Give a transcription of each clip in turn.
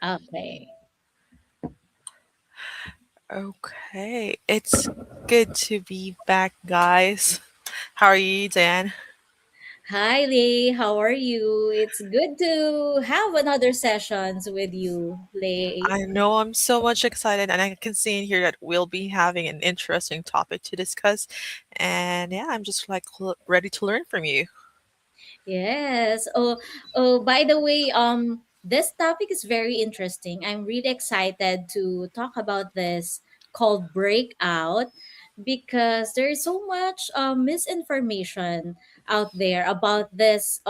Okay. Okay, it's good to be back, guys. How are you, Dan? Hi, Lay. How are you? It's good to have another sessions with you, Lay. I know I'm so much excited, and I can see in here that we'll be having an interesting topic to discuss. And yeah, I'm just like ready to learn from you. Yes. By the way, this topic is very interesting. I'm really excited to talk about this called breakout because there's so much misinformation out there about this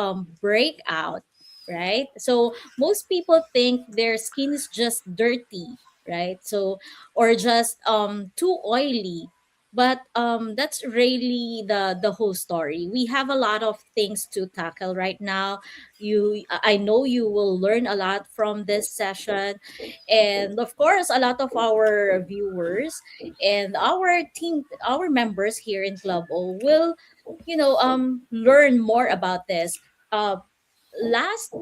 breakout, right? So most people think their skin is just dirty, right? So or just too oily, but that's really the whole story. We have a lot of things to tackle right now. I know you will learn a lot from this session, and of course a lot of our viewers and our team, our members here in Club O will learn more about this. Last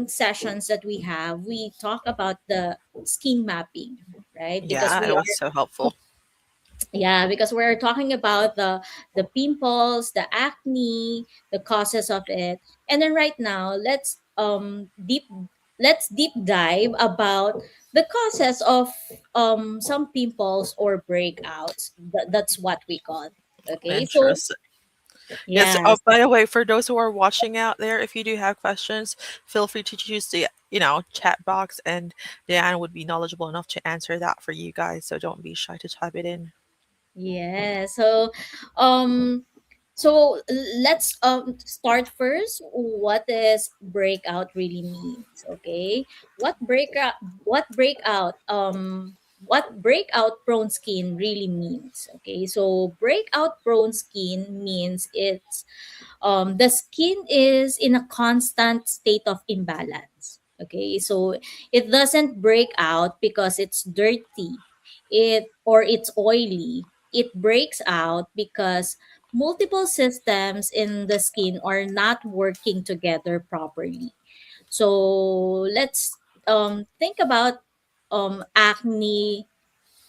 sessions that we have, we talk about the skin mapping, right? Because Yeah, it we was are, so helpful. yeah, because we're talking about the pimples, the acne, the causes of it. And then right now, let's deep dive about the causes of some pimples or breakouts. That's what we call. Okay? So, Interesting. Yes. Oh, yes. by the way, for those who are watching out there, if you do have questions, feel free to choose the chat box, and Dan would be knowledgeable enough to answer that for you guys. So don't be shy to type it in. Yeah. Um let's start first. What does breakout really means? Okay, what breakout prone skin really means? Okay, so breakout prone skin means the skin is in a constant state of imbalance. Okay, so it doesn't break out because it's dirty, it's oily. It breaks out because multiple systems in the skin are not working together properly. So let's think about acne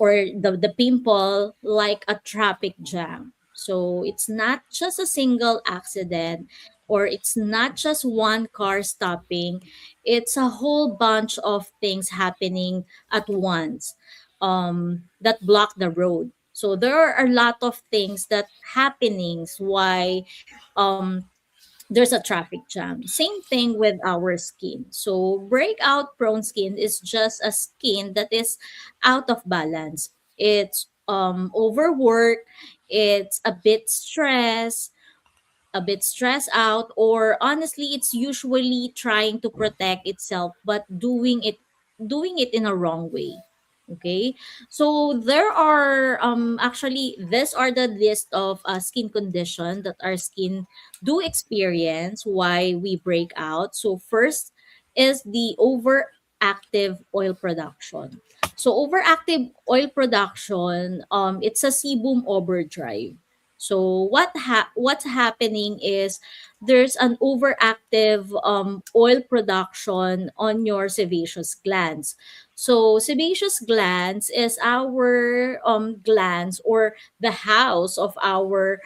or the pimple like a traffic jam. So it's not just a single accident, or it's not just one car stopping. It's a whole bunch of things happening at once that block the road. So there are a lot of things that happenings why um, there's a traffic jam. Same thing with our skin. So breakout prone skin is just a skin that is out of balance. It's overworked, it's a bit stressed out, or honestly it's usually trying to protect itself but doing it in a wrong way. Okay, so there are actually these are the list of skin condition that our skin do experience why we break out. So first is the overactive oil production. So overactive oil production, it's a sebum overdrive. So what's happening is there's an overactive oil production on your sebaceous glands. So sebaceous glands is our glands or the house of our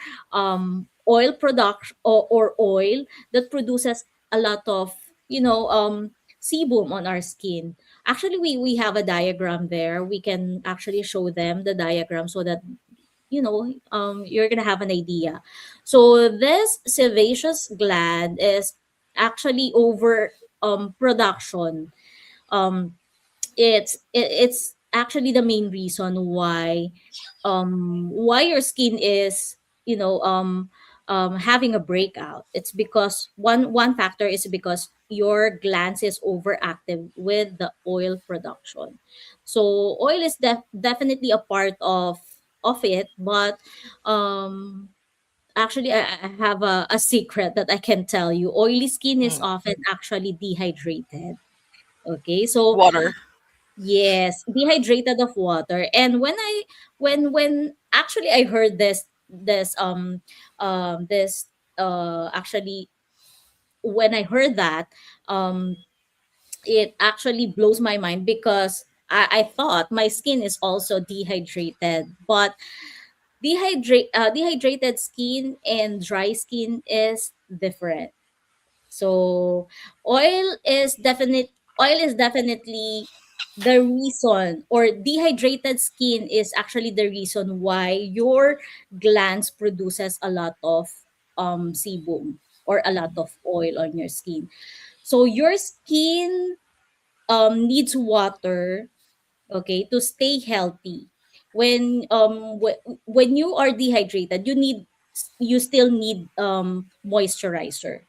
oil production, or oil that produces a lot of sebum on our skin. Actually, we have a diagram there. We can actually show them the diagram so that you're gonna have an idea. So this sebaceous gland is actually over production. um it's actually the main reason why your skin is having a breakout. It's because one factor is because your glands is overactive with the oil production. So oil is definitely a part of it, but um actually I have a secret that I can tell you. Oily skin is Mm. often actually dehydrated. Okay, so Water. yes, dehydrated of water. And when actually I heard this actually when I heard that, um it actually blows my mind because I thought my skin is also dehydrated, but dehydrated skin and dry skin is different. So oil is definitely the reason, or dehydrated skin is actually the reason why your glands produces a lot of sebum or a lot of oil on your skin. So your skin needs water, okay, to stay healthy. When you are dehydrated, you still need moisturizer.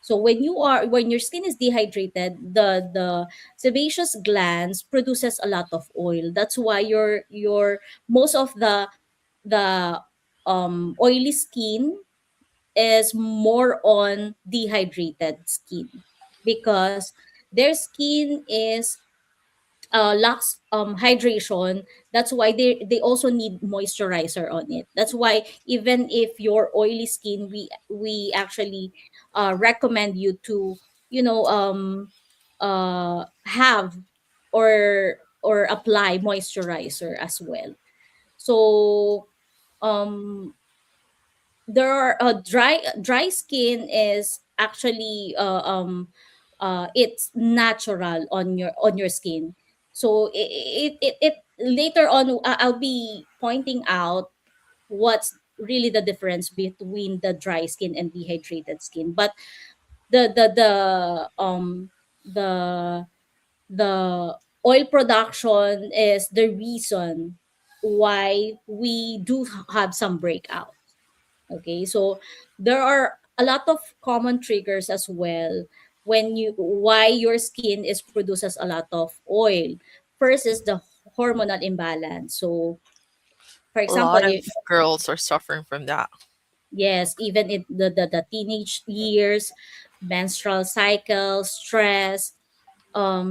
So when your skin is dehydrated, the sebaceous glands produces a lot of oil. That's why your most of the oily skin is more on dehydrated skin, because their skin is lacks hydration. That's why they also need moisturizer on it. That's why even if you're oily skin, we actually recommend you to, you know, have or apply moisturizer as well. So um there are dry skin is actually it's natural on your skin. So it later on, I'll be pointing out what's really the difference between the dry skin and dehydrated skin. But the the oil production is the reason why we do have some breakout. Okay, so there are a lot of common triggers as well when you why your skin is produces a lot of oil. First is the hormonal imbalance. So for A example, lot of girls are suffering from that. yes, even in the teenage years, menstrual cycle, stress,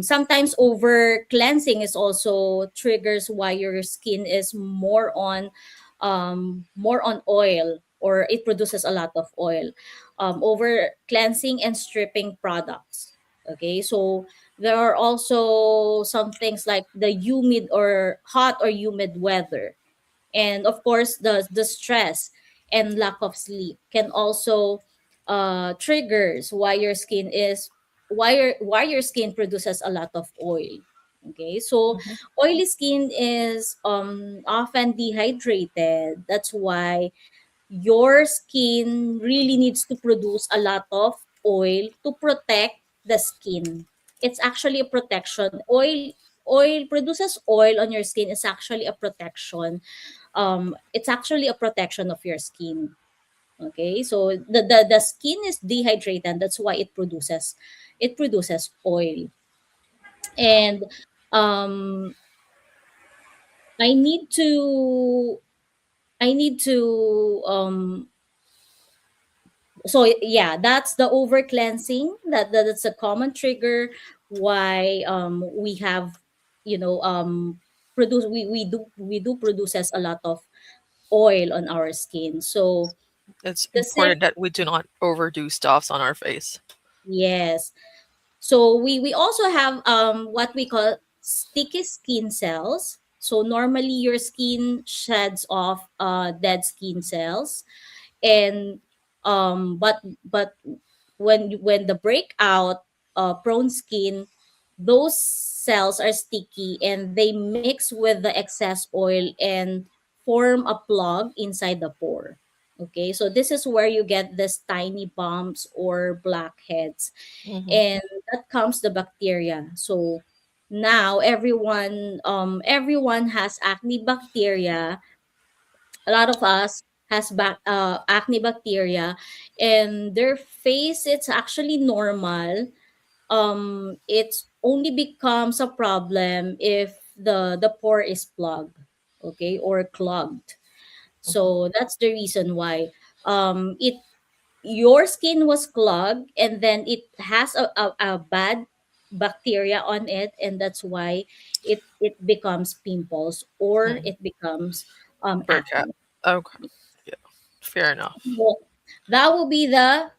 sometimes over cleansing is also triggers why your skin is more on oil, or it produces a lot of oil. Over cleansing and stripping products. Okay, so there are also some things like the humid or hot or humid weather, and of course the stress and lack of sleep can also triggers why your skin produces a lot of oil. Okay, so Mhm. oily skin is often dehydrated. That's why your skin really needs to produce a lot of oil to protect the skin. It's actually a protection. Oil produces oil on your skin is actually a protection. It's actually a protection of your skin. Okay, so the skin is dehydrated. That's why it produces oil. And um i need to I need to so yeah, that's the over cleansing. That's a common trigger why we have, you know, produce we do produces a lot of oil on our skin. So It's the important second, that we do not overdo stuffs on our face. yes. So we also have what we call sticky skin cells. So normally your skin sheds off dead skin cells, and but when the breakout prone skin, those cells are sticky and they mix with the excess oil and form a plug inside the pore. Okay, so this is where you get this tiny bumps or blackheads, Hmm. and that comes the bacteria. So now everyone has acne bacteria. A lot of us has acne bacteria, and their face, it's actually normal. It's only becomes a problem if the pore is plugged, okay, or clogged. Hmm. So that's the reason why it your skin was clogged, and then it has a bad bacteria on it, and that's why it becomes pimples or Hmm. it becomes Breakout. acne. Okay. Yeah. Fair enough. Well, that will be the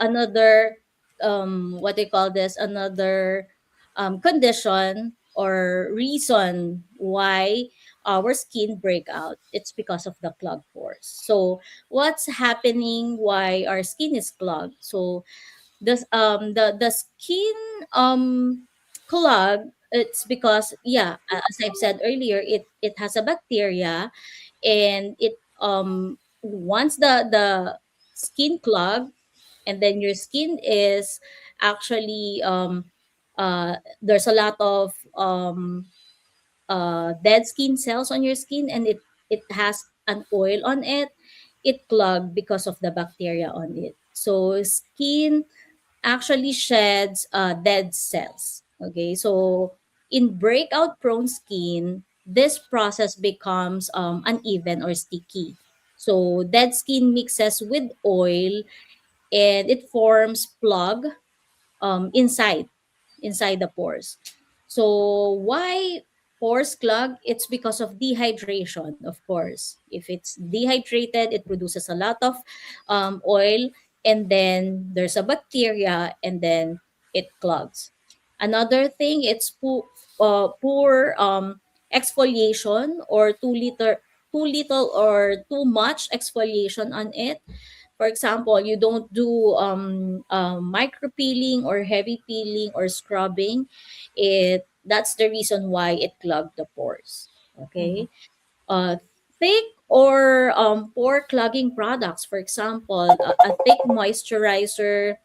another what they call this, another condition or reason why our skin break out, it's because of the clogged pores. So what's happening why our skin is clogged? So the skin clog, it's because, yeah, as I've said earlier, it has a bacteria, and it once the skin clog, and then your skin is actually there's a lot of dead skin cells on your skin, and it has an oil on it. It clogged because of the bacteria on it. So skin actually sheds dead cells. Okay, so in breakout prone skin, this process becomes uneven or sticky. So dead skin mixes with oil, and it forms plug inside the pores. So why pores clog? It's because of dehydration, of course. If it's dehydrated, it produces a lot of oil, and then there's a bacteria, and then it clogs. Another thing, it's poor exfoliation, or too little or too much exfoliation on it. For example, you don't do micro peeling or heavy peeling or scrubbing. That's the reason why it clogged the pores. Mm-hmm. Okay. Uh, Thick or pore clogging products. For example, a thick moisturizer,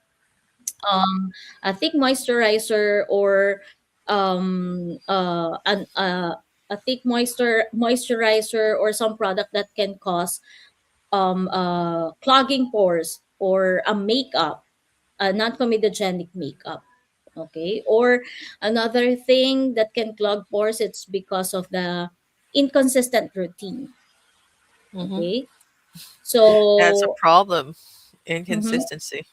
um, or a thick moisturizer, or some product that can cause clogging pores, or a makeup, a non-comedogenic makeup. Okay. Or another thing that can clog pores, it's because of the inconsistent routine. Mm-hmm. Okay. That's a So problem. mhm. Inconsistency.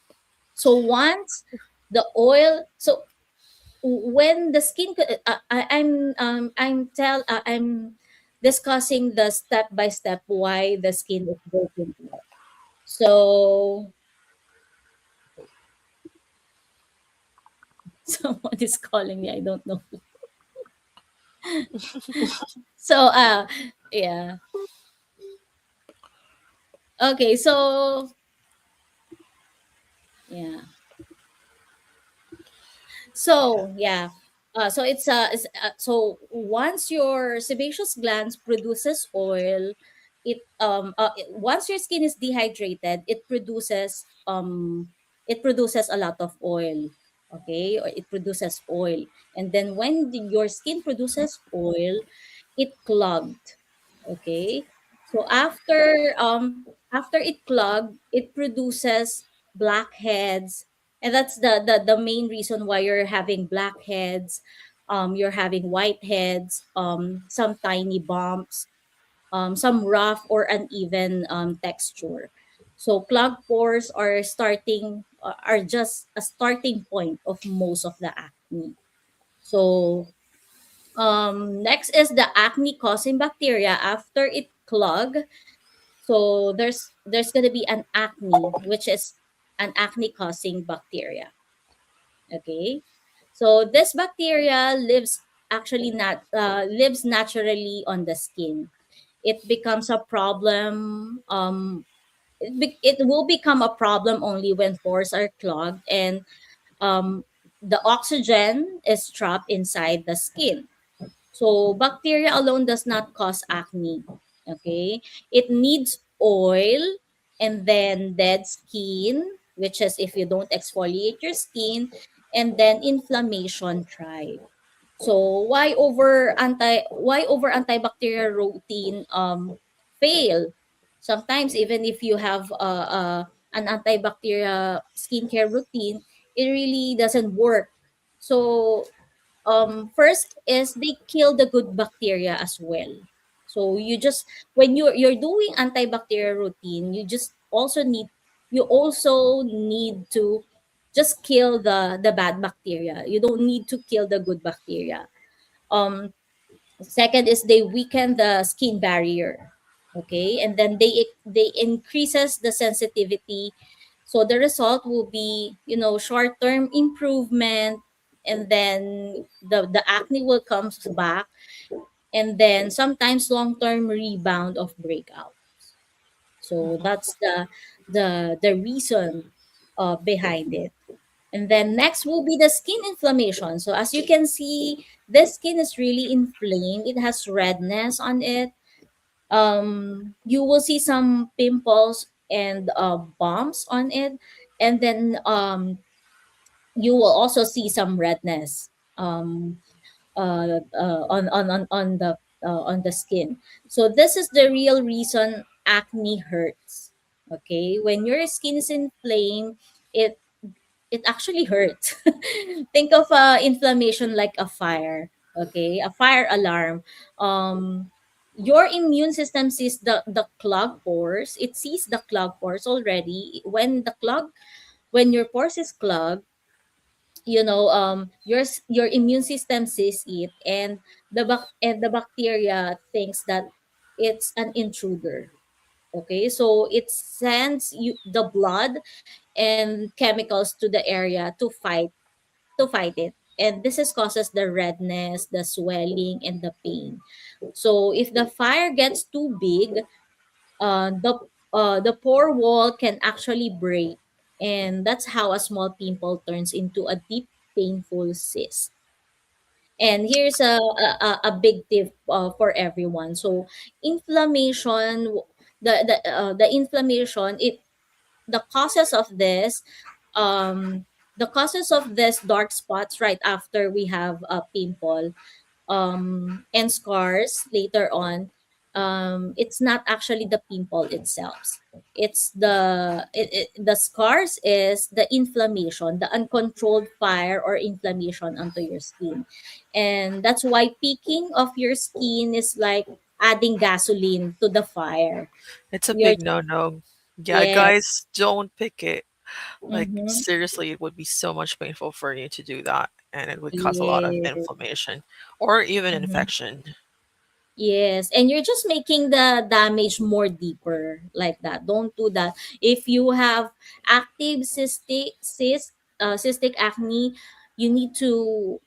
So once the oil, so when the skin, I'm discussing the step by step why the skin is breaking out. So someone is calling me. I don't know. So yeah. Okay, so yeah. So yeah. So once your sebaceous glands produces oil, once your skin is dehydrated, it produces a lot of oil. Okay, or it produces oil, and then when your skin produces oil, it clogged. Okay, so after it clogged, it produces blackheads, and that's the main reason why you're having blackheads. You're having whiteheads, some tiny bumps, some rough or uneven texture. So clogged pores are just a starting point of most of the acne. So next is the acne causing bacteria after it clog. So there's gonna be an acne, which is an acne causing bacteria. Okay, so this bacteria lives naturally on the skin. It becomes a problem. It will become a problem only when pores are clogged, and um, the oxygen is trapped inside the skin. So bacteria alone does not cause acne. Okay? It needs oil, and then dead skin, which is if you don't exfoliate your skin, and then inflammation thrive. So why over antibacterial routine fail? Sometimes even if you have an antibacterial skincare routine, it really doesn't work. So first is they kill the good bacteria as well. So you just, when you're doing antibacterial routine, you also need to just kill the bad bacteria. You don't need to kill the good bacteria. um Second is they weaken the skin barrier. Okay, and then they increases the sensitivity. So the result will be, short term improvement, and then the acne will comes back, and then sometimes long-term rebound of breakout. So Mhm. that's the reason behind it. And then next will be the skin inflammation. So as you can see, the skin is really inflamed. It has redness on it. You will see some pimples and bumps on it, and then you will also see some redness on the skin. So this is the real reason acne hurts. Okay, when your skin is inflamed, it it actually hurts. Think of inflammation like a fire. Okay, a fire alarm. Your immune system sees the clogged pores. It sees the clogged pores already. When your pores is clogged, your immune system sees it, and the bacteria thinks that it's an intruder. Okay, so it sends you the blood and chemicals to the area to fight it, and this is causes the redness, the swelling, and the pain. So if the fire gets too big, the pore wall can actually break, and that's how a small pimple turns into a deep, painful cyst. And here's a big tip for everyone. So inflammation, the inflammation, the causes of this, um, the causes of this dark spots right after we have a pimple and scars later on, it's not actually the pimple itself. It's the scars is the inflammation, the uncontrolled fire or inflammation onto your skin. And that's why peeking of your skin is like adding gasoline to the fire. It's a You're big no-no. Yeah, Yeah. guys, don't pick it. Like, Mm-hmm. seriously, it would be so much painful for you to do that, and it would cause a lot of Yeah. inflammation or even Mm-hmm. infection. Yes, and you're just making the damage more deeper like that. Don't do that. If you have active cystic acne, you need to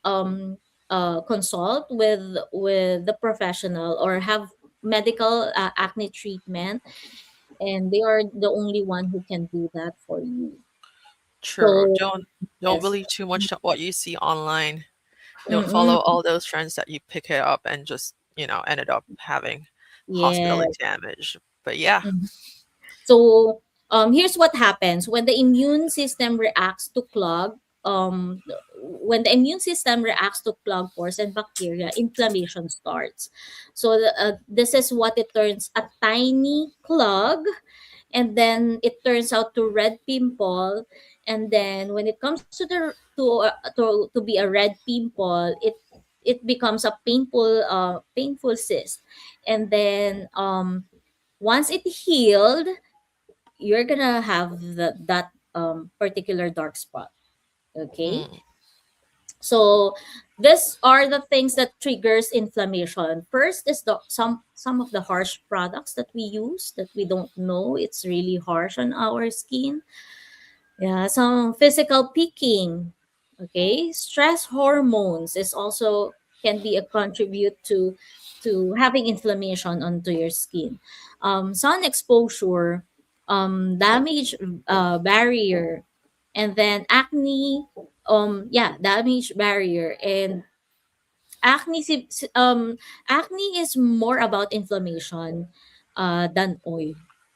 consult with the professional or have medical acne treatment, and they are the only one who can do that for you. True. So Don't yes. believe too much to what you see online. Don't follow Mm-mm. all those trends that you pick it up and just, ended up having Yeah. hospital damage. But yeah. So here's what happens when the immune system reacts to clog. When the immune system reacts to clog pores and bacteria, inflammation starts. So this is what it turns a tiny clog, and then it turns out to red pimple, and then when it comes to be a red pimple, it becomes a painful cyst, and then once it healed, you're gonna have that particular dark spot. Okay, Mm, so these are the things that triggers inflammation. First is some of the harsh products that we use that we don't know it's really harsh on our skin. Yeah, some physical peaking. Okay, stress hormones is also can be a contribute to having inflammation onto your skin. Sun exposure, damage barrier, and then acne. Damage barrier and acne. Acne is more about inflammation than oil.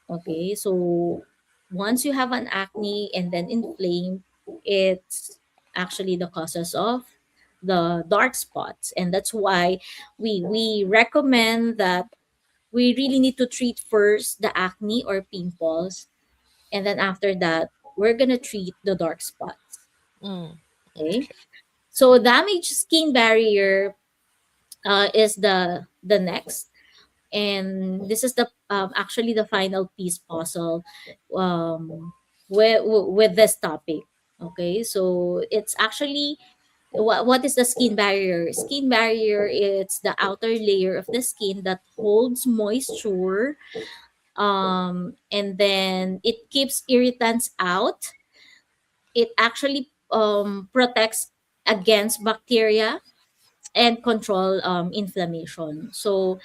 Okay, so once you have an acne and then inflamed, it's actually the causes of the dark spots, and that's why we recommend that we really need to treat first the acne or pimples, and then after that we're gonna treat the dark spots. mm, Okay, okay. so damaged skin barrier is the next, and this is the actually the final piece puzzle um with this topic. Okay, so it's actually what is the skin barrier? Skin barrier, it's the outer layer of the skin that holds moisture, and then it keeps irritants out. It actually protects against bacteria and control inflammation. So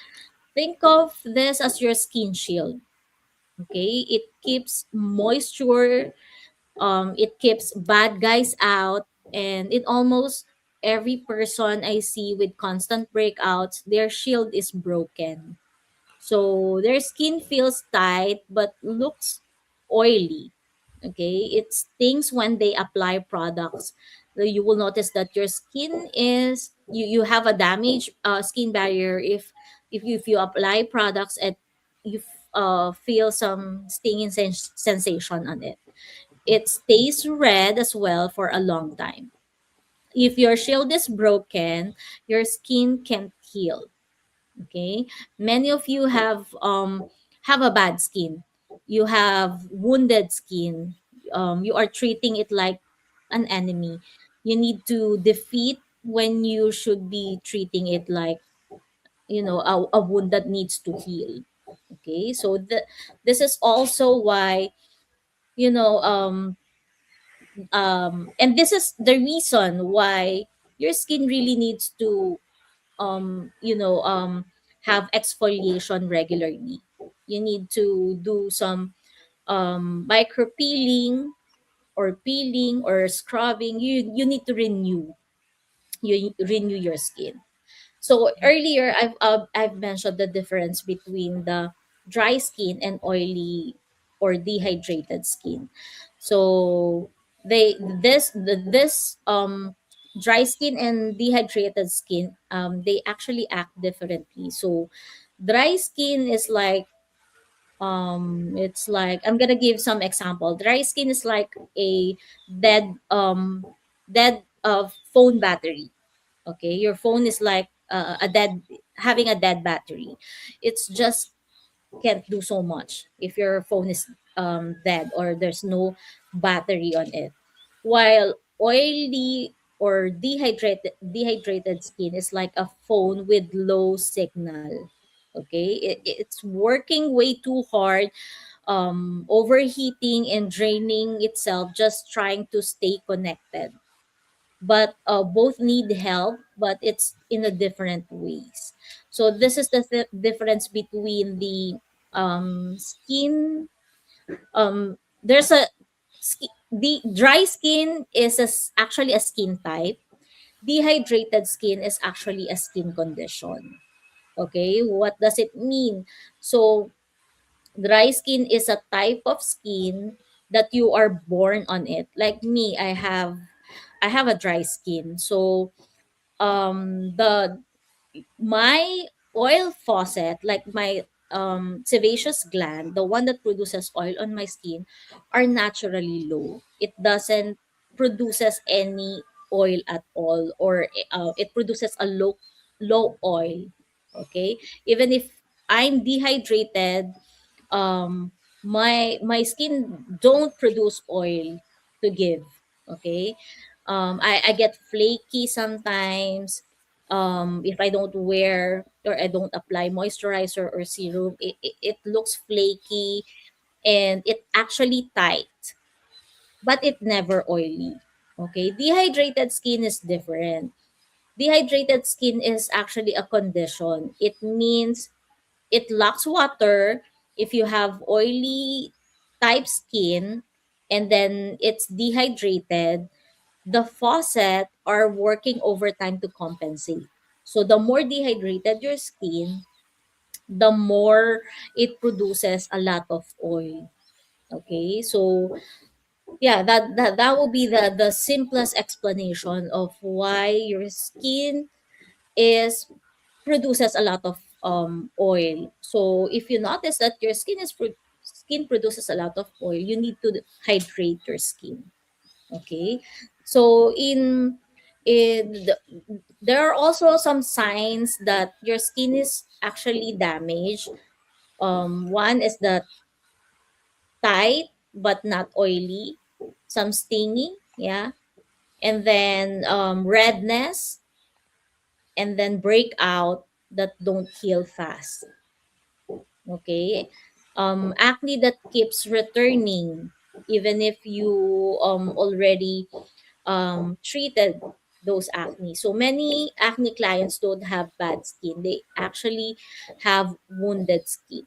think of this as your skin shield. Okay, it keeps moisture, it keeps bad guys out, and it almost every person I see with constant breakouts, their shield is broken. So their skin feels tight but looks oily. Okay, it stings when they apply products. So you will notice that your skin is you have a damaged skin barrier if you apply products and you feel some stinging sensation on it. It stays red as well for a long time. If your shield is broken, your skin can't heal. Okay, many of you have a bad skin. You have wounded skin. You are treating it like an enemy. You need to defeat when you should be treating it like, a wound that needs to heal. Okay, so this is also why, you know and this is the reason why your skin really needs to um you know um have exfoliation regularly. You need to do some micro peeling or peeling or scrubbing. You need to renew your skin. So earlier I've mentioned the difference between the dry skin and oily or dehydrated skin. So they this dry skin and dehydrated skin, they actually act differently. So dry skin is like, it's like, I'm gonna give some example. Dry skin is like a dead phone battery. Okay, your phone is like a dead having a dead battery. It's just can't do so much if your phone is dead or there's no battery on it. While oily or dehydrated skin is like a phone with low signal. Okay, it's working way too hard, overheating and draining itself, just trying to stay connected. But both need help, but it's in a different ways. So this is the difference between the skin. There's a the dry skin is actually a skin type. Dehydrated skin is actually a skin condition. Okay, what does it mean? So dry skin is a type of skin that you are born on it. Like me, I have a dry skin. So the my oil faucet, like my sebaceous gland, the one that produces oil on my skin, are naturally low. It doesn't produces any oil at all, or it produces a low oil. Okay, even if I'm dehydrated, my skin don't produce oil to give. Okay, I get flaky sometimes. If I don't wear or I don't apply moisturizer or serum, it looks flaky and it actually tight, but it never oily. Okay, dehydrated skin is different. Dehydrated skin is actually a condition. It means it lacks water. If you have oily type skin and then it's dehydrated, the faucet are working overtime to compensate. So the more dehydrated your skin, the more it produces a lot of oil. Okay, so yeah, that will be the simplest explanation of why your skin is produces a lot of oil. So if you notice that your skin produces a lot of oil, you need to hydrate your skin. Okay, so there are also some signs that your skin is actually damaged. One is the tight but not oily, some stinging, yeah, and then redness, and then breakout that don't heal fast. Okay, acne that keeps returning even if you already treated those acne. So many acne clients don't have bad skin. They actually have wounded skin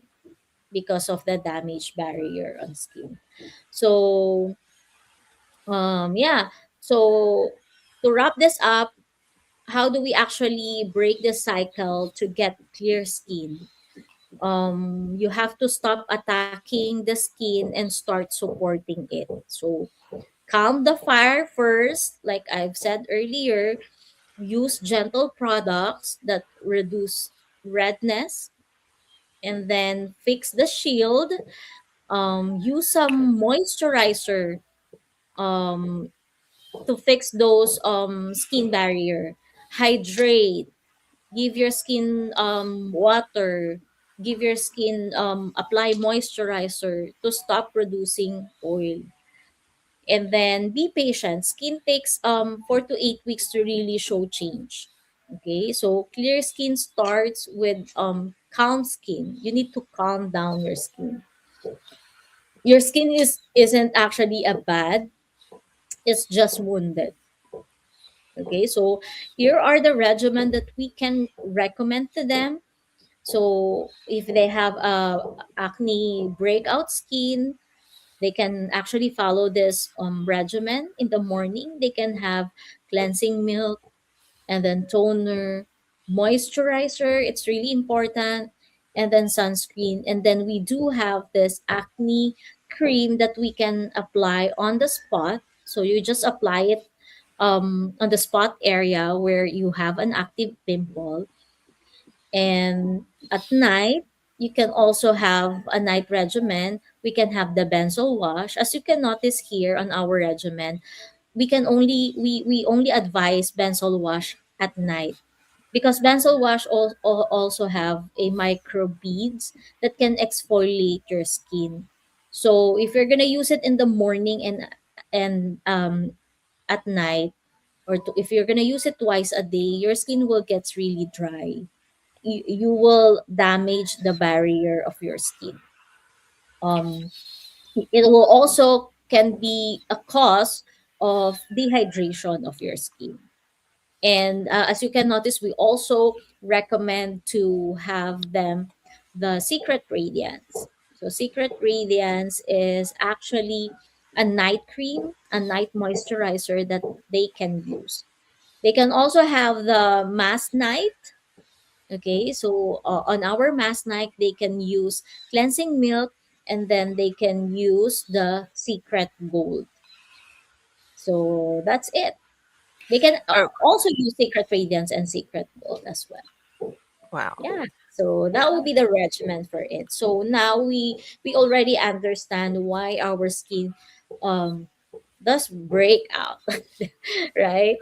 because of the damage barrier on skin. So yeah. So to wrap this up, how do we actually break the cycle to get clear skin? You have to stop attacking the skin and start supporting it. So calm the fire first, like I've said earlier. Use gentle products that reduce redness, and then fix the shield. Use some moisturizer um, to fix those skin barrier. Hydrate. Give your skin water. Give your skin apply moisturizer to stop producing oil. And then be patient. Skin takes 4 to 8 weeks to really show change. Okay, so clear skin starts with calm skin. You need to calm down your skin. Your skin isn't actually a bad, it's just wounded. Okay, so here are the regimen that we can recommend to them. So if they have acne breakout skin, they can actually follow this regimen. In the morning, they can have cleansing milk, and then toner, moisturizer. It's really important, and then sunscreen. And then we do have this acne cream that we can apply on the spot. So you just apply it on the spot area where you have an active pimple. And at night, you can also have a night regimen. We can have the benzo wash. As you can notice here on our regimen, we only advise benzo wash at night, because benzo wash also have a micro beads that can exfoliate your skin. So if you're gonna use it in the morning and at night, if you're gonna use it twice a day, your skin will get really dry. You will damage the barrier of your skin. Um, it will also can be a cause of dehydration of your skin. And as you can notice, we also recommend to have them the Secret Radiance. So Secret Radiance is actually a night cream, a night moisturizer that they can use. They can also have the Mask Night. Okay, so on our Mask Night, they can use cleansing milk, and then they can use the Secret Gold. So that's it. They can Oh, also use Secret Radiance and Secret Gold as well. wow. Yeah. So that Yeah. will be the regimen for it. So now we already understand why our skin um does break out, right?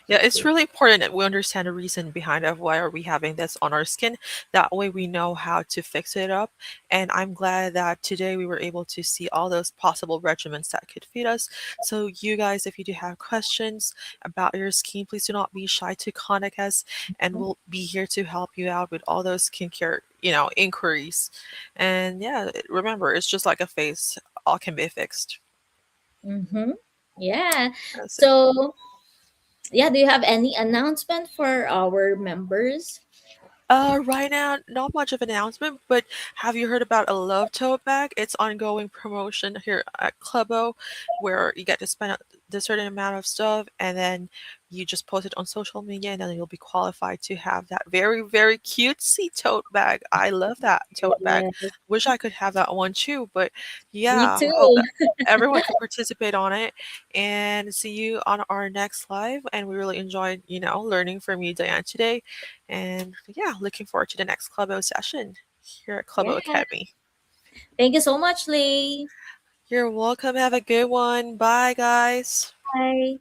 Yeah, it's really important that we understand the reason behind of why are we having this on our skin. That way we know how to fix it up. And I'm glad that today we were able to see all those possible regimens that could fit us. So you guys, if you do have questions about your skin, please do not be shy to contact us, and we'll be here to help you out with all those skincare, inquiries. And yeah, remember, it's just like a face, all can be fixed. Mm-hmm. Yeah. That's it. So yeah, do you have any announcement for our members? Right now, not much of an announcement, but have you heard about a Love Tote Bag? It's ongoing promotion here at Clubo, where you get to spend the certain amount of stuff, and then you just post it on social media, and then you'll be qualified to have that very, very cutesy tote bag. I love that tote bag. Yeah, Wish I could have that one too, but me yeah, hope too. that everyone can participate on it. And see you on our next live. And we really enjoyed, learning from you, Diane, today. And yeah, looking forward to the next Clubo session here at Clubo Yeah. Academy. Thank you so much, Lee. You're welcome. Have a good one. Bye, guys. Bye.